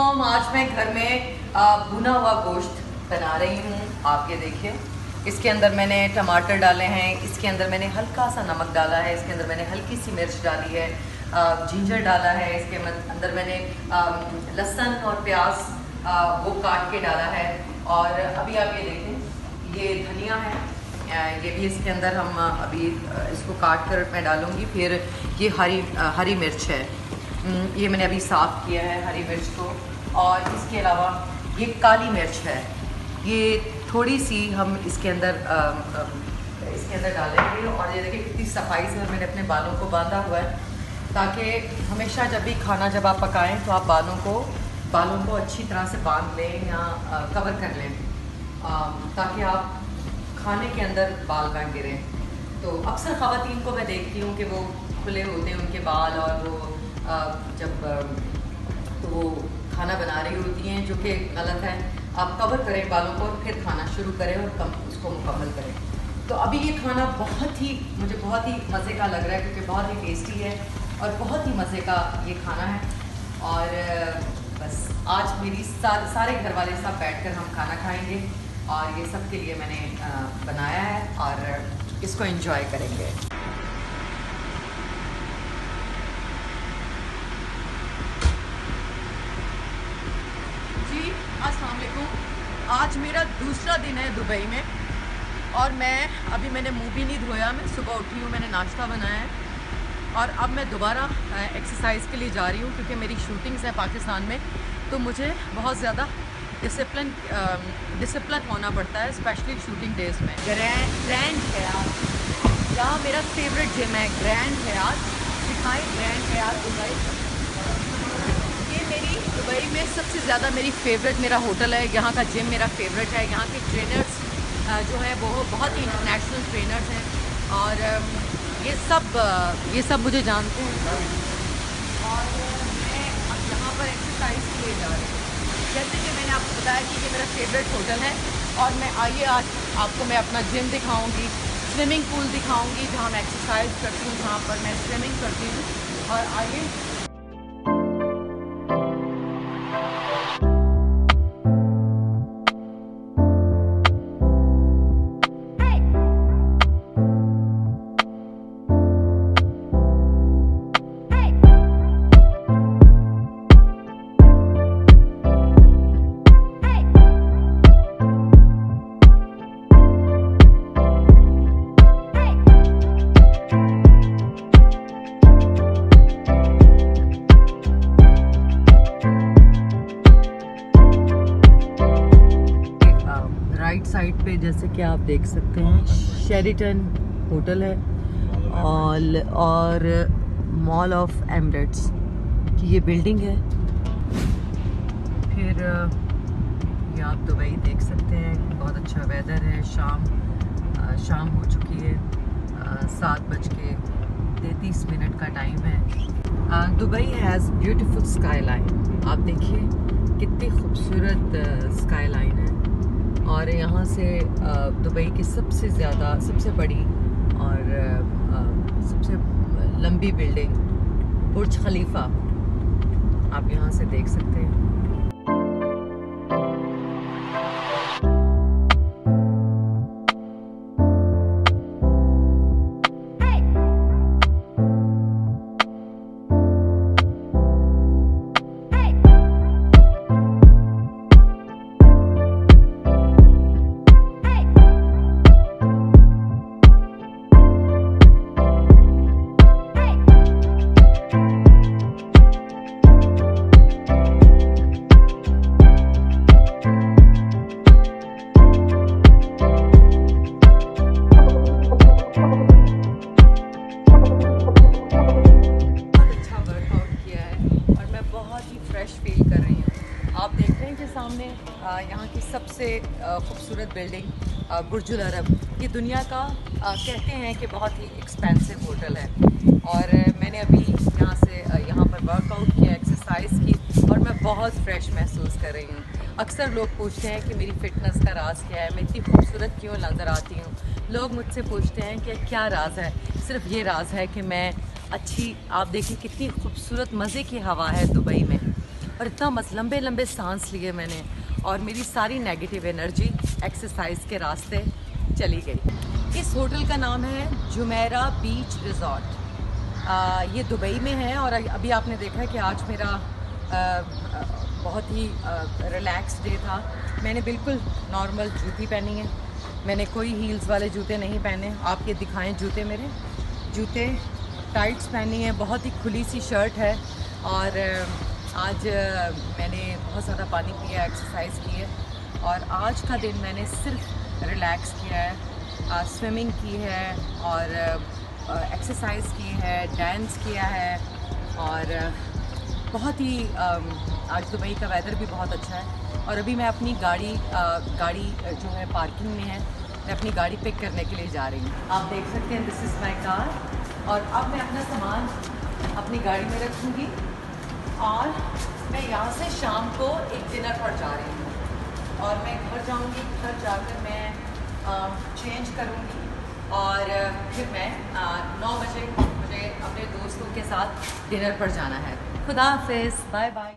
वालेकुम। आज मैं घर में भुना हुआ गोश्त बना रही हूँ। आप ये देखिए, इसके अंदर मैंने टमाटर डाले हैं, इसके अंदर मैंने हल्का सा नमक डाला है, इसके अंदर मैंने हल्की सी मिर्च डाली है, जिंजर डाला है, इसके अंदर मैंने लहसुन और प्याज वो काट के डाला है। और अभी आप ये देखें, ये धनिया है, ये भी इसके अंदर हम अभी इसको काट कर मैं डालूँगी। फिर ये हरी मिर्च है, ये मैंने अभी साफ़ किया है हरी मिर्च को। और इसके अलावा ये काली मिर्च है, ये थोड़ी सी हम इसके अंदर डालेंगे। और ये देखिए कितनी सफाई से मैंने अपने बालों को बांधा हुआ है, ताकि हमेशा जब भी खाना जब आप पकाएं तो आप बालों को अच्छी तरह से बांध लें या कवर कर लें, ताकि आप खाने के अंदर बाल ना गिरें। तो अक्सर ख़वातीन को मैं देखती हूँ कि वो खुले होते हैं उनके बाल, और वो जब वो खाना बना रही होती हैं, जो कि गलत है। आप कवर करें बालों को और फिर खाना शुरू करें और उसको मुकम्मल करें। तो अभी ये खाना मुझे बहुत ही मज़े का लग रहा है, क्योंकि बहुत ही टेस्टी है और बहुत ही मज़े का ये खाना है। और बस आज मेरी सारे घर वाले सब बैठकर हम खाना खाएंगे, और ये सब के लिए मैंने बनाया है और इसको एंजॉय करेंगे। जी अस्सलाम वालेकुम। आज मेरा दूसरा दिन है दुबई में, और मैंने मुंह भी नहीं धोया। मैं सुबह उठी हूँ, मैंने नाश्ता बनाया है, और अब मैं दोबारा एक्सरसाइज के लिए जा रही हूँ, क्योंकि मेरी शूटिंग्स हैं पाकिस्तान में। तो मुझे बहुत ज़्यादा डिसिप्लिन होना पड़ता है, स्पेशली शूटिंग डेज में। ग्रैंड हयात, यहाँ मेरा फेवरेट जिम है, ग्रैंड हयात। दिखाएं ग्रैंड हयात दुबई। ये मेरी दुबई में सबसे ज़्यादा मेरी फेवरेट मेरा होटल है। यहाँ का जिम मेरा फेवरेट है। यहाँ के ट्रेनर्स जो है वो बहुत ही इंटरनेशनल ट्रेनर्स हैं, और ये सब मुझे जानते हैं। और मैं अब यहाँ पर एक्सरसाइज के लिए जा रही हूँ। जैसे कि मैंने आपको बताया कि ये मेरा फेवरेट होटल है, और आइए आज आपको मैं अपना जिम दिखाऊंगी, स्विमिंग पूल दिखाऊंगी, जहाँ मैं एक्सरसाइज करती हूँ, जहाँ पर मैं स्विमिंग करती हूँ। और आइए साइड पे, जैसे कि आप देख सकते हैं, शेरिटन होटल है, और मॉल ऑफ एमिरेट्स की ये बिल्डिंग है। फिर ये आप दुबई देख सकते हैं, बहुत अच्छा वेदर है। शाम हो चुकी है, 7:33 का टाइम है। Dubai has beautiful sky line. आप देखिए कितनी खूबसूरत स्काई लाइन है। और यहाँ से दुबई की सबसे बड़ी और सबसे लंबी बिल्डिंग बुर्ज खलीफा आप यहाँ से देख सकते हैं। आप देख रहे हैं कि सामने यहाँ की सबसे खूबसूरत बिल्डिंग बुर्ज अल अरब। ये दुनिया का कहते हैं कि बहुत ही एक्सपेंसिव होटल है। और मैंने अभी यहाँ पर वर्कआउट किया, एक्सरसाइज की, और मैं बहुत फ्रेश महसूस कर रही हूँ। अक्सर लोग पूछते हैं कि मेरी फ़िटनेस का राज क्या है, मैं इतनी खूबसूरत क्यों नज़र आती हूँ। लोग मुझसे पूछते हैं कि क्या राज है। सिर्फ ये राज है कि मैं आप देखिए कितनी खूबसूरत मज़े की हवा है दुबई में। और इतना लंबे लंबे सांस लिए मैंने, और मेरी सारी नेगेटिव एनर्जी एक्सरसाइज के रास्ते चली गई। इस होटल का नाम है जुमेरा बीच रिजॉर्ट। ये दुबई में है, और अभी आपने देखा है कि आज मेरा बहुत ही रिलैक्स डे था। मैंने बिल्कुल नॉर्मल जूती पहनी है, मैंने कोई हील्स वाले जूते नहीं पहने। आप ये दिखाएं जूते, मेरे जूते टाइट्स पहनी है, बहुत ही खुली सी शर्ट है। और आज मैंने बहुत ज़्यादा पानी पिया, एक्सरसाइज की है, और आज का दिन मैंने सिर्फ रिलैक्स किया है, स्विमिंग की है, और एक्सरसाइज की है, डांस किया है, और बहुत ही आज दुबई का वेदर भी बहुत अच्छा है। और अभी मैं अपनी गाड़ी जो है पार्किंग में है, मैं अपनी गाड़ी पिक करने के लिए जा रही हूँ। आप देख सकते हैं, दिस इज़ माई कार। और अब मैं अपना सामान अपनी गाड़ी में रखूँगी, और मैं यहाँ से शाम को एक डिनर पर जा रही हूँ, और मैं घर जाऊँगी। घर जाकर मैं चेंज करूँगी, और फिर मैं 9 बजे मुझे अपने दोस्तों के साथ डिनर पर जाना है। खुदा हाफिज़, बाय बाय।